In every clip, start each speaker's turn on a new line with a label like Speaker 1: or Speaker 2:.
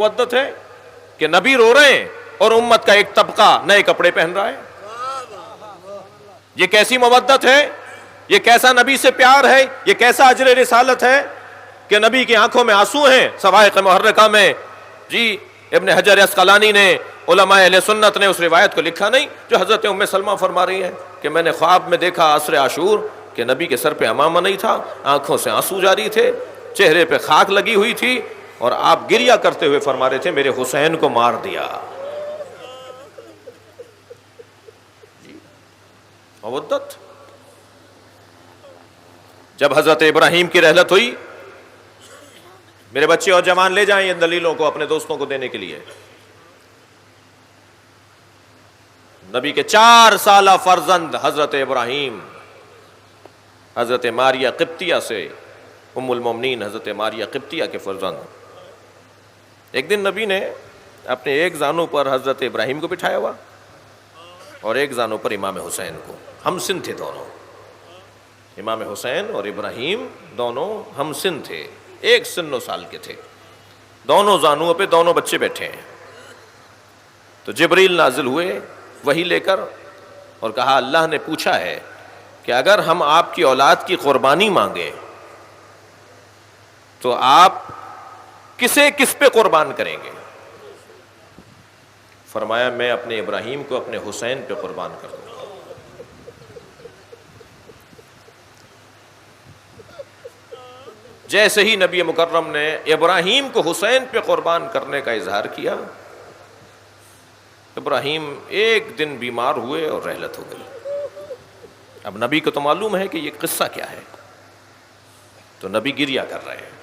Speaker 1: مودت ہے کہ نبی رو رہے ہیں اور امت کا ایک طبقہ نئے کپڑے پہن رہا ہے. یہ کیسی مودت ہے؟ یہ کیسا نبی سے پیار ہے؟ یہ کیسا اجر رسالت ہے کہ نبی کی آنکھوں میں آنسو ہیں صواعق محرکہ میں؟ جی ابن حجر اسقلانی نے، علماء اہل سنت نے اس روایت کو لکھا نہیں جو حضرت ام سلمہ فرما رہی ہے کہ میں نے خواب میں دیکھا عصر عاشور کہ نبی کے سر پہ عمامہ نہیں تھا، آنکھوں سے آنسو جاری تھے، چہرے پہ خاک لگی ہوئی تھی، اور آپ گریہ کرتے ہوئے فرما رہے تھے میرے حسین کو مار دیا. مودت. جب حضرت ابراہیم کی رحلت ہوئی، میرے بچے اور جوان لے جائیں ان دلیلوں کو اپنے دوستوں کو دینے کے لیے. نبی کے 4 سالہ فرزند حضرت ابراہیم حضرت ماریہ قبطیہ سے، ام المومنین حضرت ماریہ قبطیہ کے فرزند. ایک دن نبی نے اپنے ایک زانو پر حضرت ابراہیم کو بٹھایا ہوا اور ایک زانو پر امام حسین کو. ہم سن تھے دونوں، امام حسین اور ابراہیم دونوں ہم سن تھے، ایک سن و سال کے تھے. دونوں زانوں پہ دونوں بچے بیٹھے ہیں. تو جبریل نازل ہوئے وحی لے کر اور کہا اللہ نے پوچھا ہے کہ اگر ہم آپ کی اولاد کی قربانی مانگیں تو آپ کسے کس پہ قربان کریں گے؟ فرمایا میں اپنے ابراہیم کو اپنے حسین پہ قربان کر دوں گا. جیسے ہی نبی مکرم نے ابراہیم کو حسین پہ قربان کرنے کا اظہار کیا، ابراہیم ایک دن بیمار ہوئے اور رحلت ہو گئی. اب نبی کو تو معلوم ہے کہ یہ قصہ کیا ہے، تو نبی گریہ کر رہے ہیں.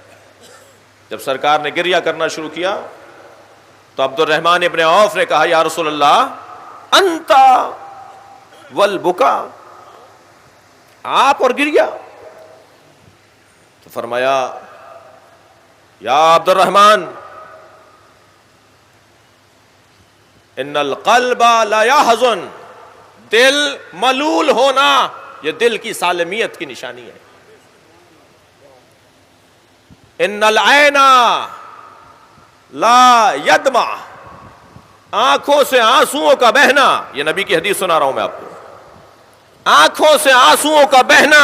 Speaker 1: جب سرکار نے گریہ کرنا شروع کیا تو عبد الرحمن ابن عوف نے کہا یا رسول اللہ انتا والبکا، آپ اور گریہ. تو فرمایا یا عبد الرحمن ان القلب لا يحزن، دل ملول ہونا یہ دل کی سالمیت کی نشانی ہے. ان العین لا یدمع، آنکھوں سے آنسوؤں کا بہنا، یہ نبی کی حدیث سنا رہا ہوں میں آپ کو. آنکھوں سے آنسوؤں کا بہنا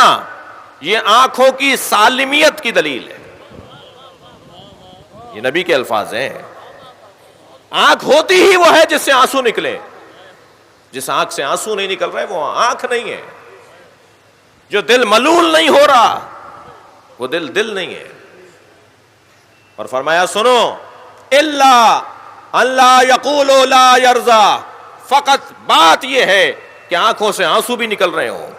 Speaker 1: یہ آنکھوں کی سالمیت کی دلیل ہے. یہ نبی کے الفاظ ہیں. آنکھ ہوتی ہی وہ ہے جس سے آنسو نکلے. جس آنکھ سے آنسو نہیں نکل رہے وہ آنکھ نہیں ہے. جو دل ملول نہیں ہو رہا وہ دل نہیں ہے. اور فرمایا سنو اللہ یقول لا یرضا، فقط بات یہ ہے کہ آنکھوں سے آنسو بھی نکل رہے ہو،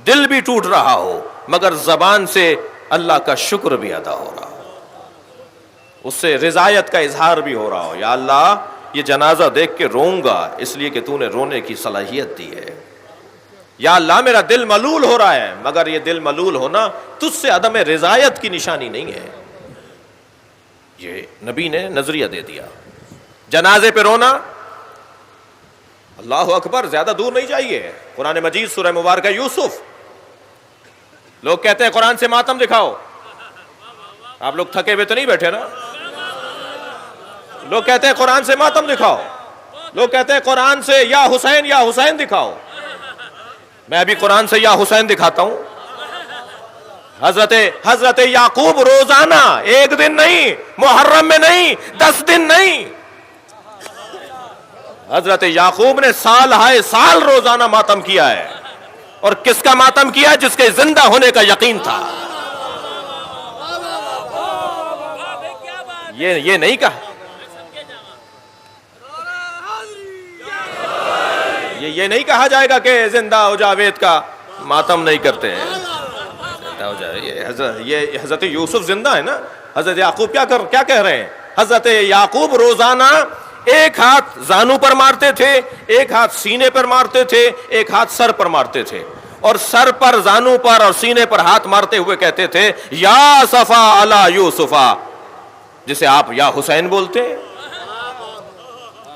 Speaker 1: دل بھی ٹوٹ رہا ہو، مگر زبان سے اللہ کا شکر بھی ادا ہو رہا ہو، اس سے رضایت کا اظہار بھی ہو رہا ہو. یا اللہ یہ جنازہ دیکھ کے روؤں گا اس لیے کہ تو نے رونے کی صلاحیت دی ہے. یا اللہ میرا دل ملول ہو رہا ہے مگر یہ دل ملول ہونا تجھ سے عدم رضایت کی نشانی نہیں ہے. یہ نبی نے نظریہ دے دیا. جنازے پہ رونا، اللہ اکبر، زیادہ دور نہیں جائیے. قرآن مجید سورہ مبارکہ یوسف، لوگ کہتے ہیں قرآن سے ماتم دکھاؤ. آپ لوگ تھکے ہوئے تو نہیں بیٹھے نا؟ لوگ کہتے ہیں قرآن سے ماتم دکھاؤ، لوگ کہتے ہیں قرآن سے یا حسین دکھاؤ. میں ابھی قرآن سے یا حسین دکھاتا ہوں. حضرت یعقوب روزانہ، ایک دن نہیں، محرم میں نہیں، 10 دن نہیں، حضرت یعقوب نے سال ہائے سال روزانہ ماتم کیا ہے. اور کس کا ماتم کیا ہے؟ جس کے زندہ ہونے کا یقین تھا. یہ نہیں کہا، یہ نہیں کہا جائے گا کہ زندہ ہو جاوید کا ماتم نہیں کرتے ہیں. یہ حضرت یوسف زندہ ہے نا. حضرت یعقوب کیا کہہ رہے ہیں؟ حضرت یعقوب روزانہ ایک ہاتھ زانو پر مارتے تھے، ایک ہاتھ سینے پر مارتے تھے، ایک ہاتھ سر پر مارتے تھے، اور سر پر، زانو پر اور سینے پر ہاتھ مارتے ہوئے کہتے تھے یا صفا علی یوسفا، جسے آپ یا حسین بولتے ہیں.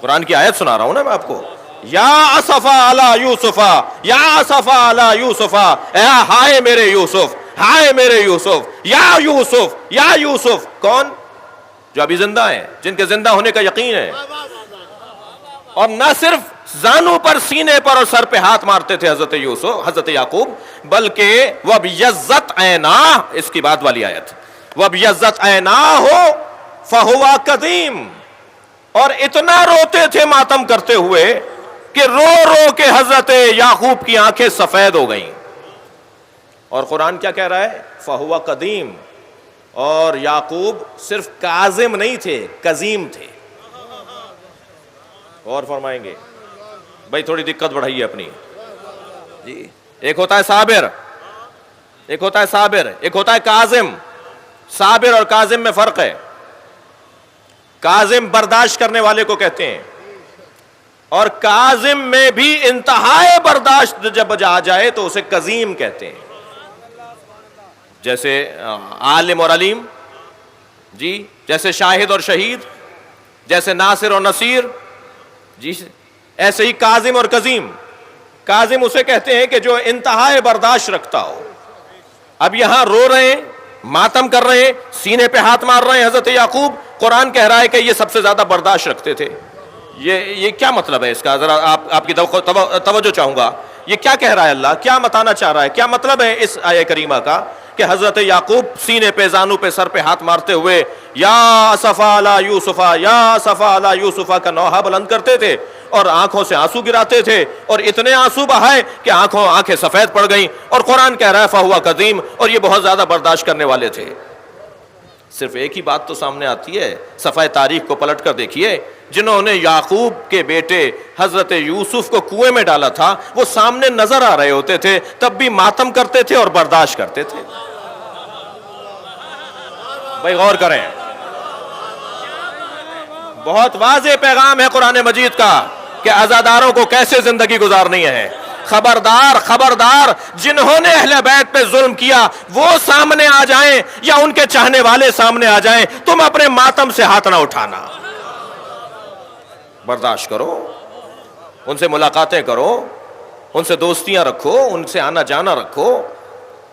Speaker 1: قرآن کی آیت سنا رہا ہوں نا میں آپ کو. یا اسفا علی یوسفا، یا اسفا علی یوسفا، اے ہائے میرے یوسف، ہائے میرے یوسف، یا یوسف، یا یوسف. کون؟ جو ابھی زندہ ہیں، جن کے زندہ ہونے کا یقین ہے، اور نہ صرف زانوں پر، سینے پر اور سر پہ ہاتھ مارتے تھے حضرت یوسف، حضرت یعقوب، بلکہ وَبْيَضَّتْ عَيْنَاهُ، اس کی بعد والی آیت، وَبْيَضَّتْ عَيْنَاهُ فَهُوَ قَدِيمٌ، اور اتنا روتے تھے ماتم کرتے ہوئے کہ رو رو کے حضرت یعقوب کی آنکھیں سفید ہو گئیں. اور قرآن کیا کہہ رہا ہے؟ فَهُوَ قدیم. اور یعقوب صرف کاظم نہیں تھے، قزیم تھے. اور فرمائیں گے بھائی تھوڑی دقت بڑھائیے اپنی جی. ایک ہوتا ہے صابر، ایک ہوتا ہے صابر، ایک ہوتا ہے کاظم. صابر اور کاظم میں فرق ہے. کاظم برداشت کرنے والے کو کہتے ہیں، اور کاظم میں بھی انتہائی برداشت جب آ جائے تو اسے قزیم کہتے ہیں. جیسے عالم اور علیم جی، جیسے شاہد اور شہید، جیسے ناصر اور نصیر جی، ایسے ہی کاظم اور قزیم. کاظم اسے کہتے ہیں کہ جو انتہائی برداشت رکھتا ہو. اب یہاں رو رہے ہیں، ماتم کر رہے ہیں، سینے پہ ہاتھ مار رہے ہیں حضرت یعقوب. قرآن کہہ رہا ہے کہ یہ سب سے زیادہ برداشت رکھتے تھے. یہ کیا مطلب ہے اس کا؟ ذرا آپ کی توجہ چاہوں گا. یہ کیا کہہ رہا ہے اللہ؟ کیا بتانا چاہ رہا ہے؟ کیا مطلب ہے اس آیہ کریمہ کا کہ حضرت یعقوب سینے پہ، زانوں پہ، سر پہ ہاتھ مارتے ہوئے یا اسفا علی یوسف، یا اسفا علی یوسف کا نوحہ بلند کرتے تھے اور آنکھوں سے آنسو گراتے تھے، اور اتنے آنسو بہائے کہ آنکھیں سفید پڑ گئیں. اور قرآن کہہ رہا ہے فہو قدیم، اور یہ بہت زیادہ برداشت کرنے والے تھے. صرف ایک ہی بات تو سامنے آتی ہے، صفحہ تاریخ کو پلٹ کر دیکھیے. جنہوں نے یعقوب کے بیٹے حضرت یوسف کو کنویں میں ڈالا تھا وہ سامنے نظر آ رہے ہوتے تھے، تب بھی ماتم کرتے تھے اور برداشت کرتے تھے. بھائی غور کریں، بہت واضح پیغام ہے قرآن مجید کا کہ عزاداروں کو کیسے زندگی گزارنی ہے. خبردار خبردار، جنہوں نے اہل بیت پہ ظلم کیا وہ سامنے آ جائیں یا ان کے چاہنے والے سامنے آ جائیں، تم اپنے ماتم سے ہاتھ نہ اٹھانا. برداشت کرو، ان سے ملاقاتیں کرو، ان سے دوستیاں رکھو، ان سے آنا جانا رکھو،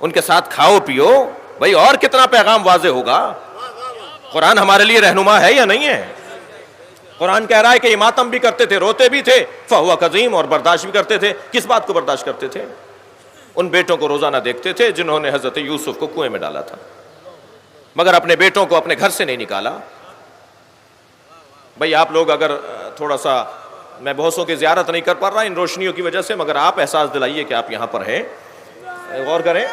Speaker 1: ان کے ساتھ کھاؤ پیو. بھائی اور کتنا پیغام واضح ہوگا؟ قرآن ہمارے لیے رہنما ہے یا نہیں ہے؟ قرآن کہہ رہا ہے کہ یہ ماتم بھی کرتے تھے، روتے بھی تھے، فہو قدیم، اور برداشت بھی کرتے تھے. کس بات کو برداشت کرتے تھے؟ ان بیٹوں کو روزانہ دیکھتے تھے جنہوں نے حضرت یوسف کو کنویں میں ڈالا تھا، مگر اپنے بیٹوں کو اپنے گھر سے نہیں نکالا. بھئی آپ لوگ اگر تھوڑا سا، میں بہتوں کی زیارت نہیں کر پا رہا ان روشنیوں کی وجہ سے، مگر آپ احساس دلائیے کہ آپ یہاں پر ہیں. غور کریں.